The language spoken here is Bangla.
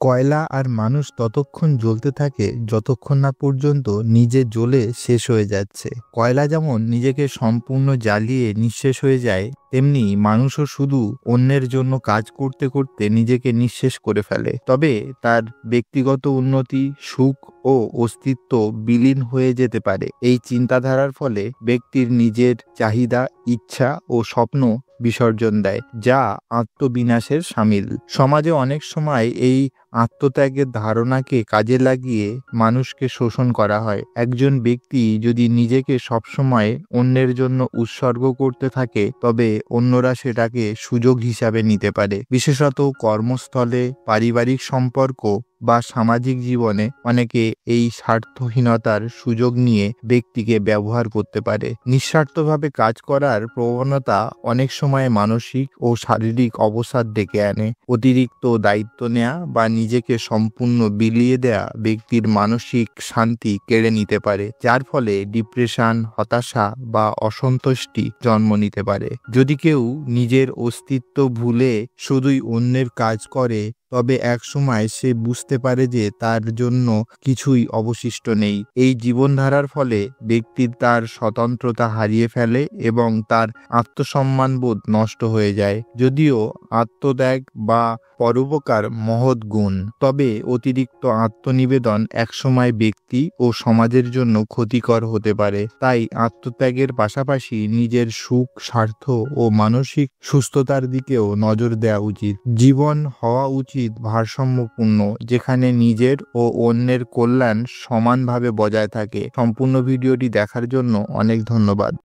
কয়লা আর মানুষ ততক্ষণ জ্বলতে থাকে যতক্ষণ না পর্যন্ত নিজে জ্বলে শেষ হয়ে যাচ্ছে। কয়লা যেমন নিজেকে সম্পূর্ণ জ্বালিয়ে নিঃশেষ হয়ে যায়, তেমনি মানুষও শুধু অন্যের জন্য কাজ করতে করতে নিজেকে নিঃশেষ করে ফেলে। তবে তার ব্যক্তিগত উন্নতি, সুখ ও অস্তিত্ব বিলীন হয়ে যেতে পারে। এই চিন্তাধারার ফলে ব্যক্তির নিজের চাহিদা, ইচ্ছা ও স্বপ্ন বিসর্জন দেয়, যা আত্মবিনাশের শামিল। সমাজে অনেক সময় এই আত্মত্যাগের ধারণাকে কাজে লাগিয়ে মানুষকে শোষণ করা হয়। একজন ব্যক্তি যদি নিজেকে সবসময় অন্যের জন্য উৎসর্গ করতে থাকে, তবে অন্যরা সেটাকে সুযোগ হিসাবে নিতে পারে। বিশেষত কর্মস্থলে, পারিবারিক সম্পর্ক বা সামাজিক জীবনে অনেকে এই স্বার্থহীনতার সুযোগ নিয়ে ব্যক্তিকে ব্যবহার করতে পারে। নিঃস্বার্থভাবে কাজ করার প্রবণতা অনেক সময় মানসিক ও শারীরিক অবসাদ ডেকে আনে। অতিরিক্ত দায়িত্ব নেওয়া বা নিজেকে সম্পূর্ণ বিলিয়ে দেয়া ব্যক্তির মানসিক শান্তি কেড়ে নিতে পারে, যার ফলে ডিপ্রেশন, হতাশা বা অসন্তুষ্টি জন্ম নিতে পারে। যদি কেউ নিজের অস্তিত্ব ভুলে শুধুই অন্যের কাজ করে, তবে একসময় সে বুঝতে পারে যে তার জন্য কিছুই অবশিষ্ট নেই। এই জীবনধারার ফলে ব্যক্তি তার স্বতন্ত্রতা হারিয়ে ফেলে এবং তার আত্মসম্মানবোধ নষ্ট হয়ে যায়। যদিও আত্মত্যাগ বা পরোপকার মহৎ গুণ, তবে অতিরিক্ত আত্মনিবেদন একসময় ব্যক্তি ও সমাজের জন্য ক্ষতিকর হতে পারে। তাই আত্মত্যাগের পাশাপাশি নিজের সুখ, স্বার্থ ও মানসিক সুস্থতার দিকেও নজর দেওয়া উচিত। জীবন হওয়া উচিত ভারসাম্যপূর্ণ, যেখানে নিজের ও অন্যের কল্যাণ সমানভাবে বজায় থাকে। সম্পূর্ণ ভিডিওটি দেখার জন্য অনেক ধন্যবাদ।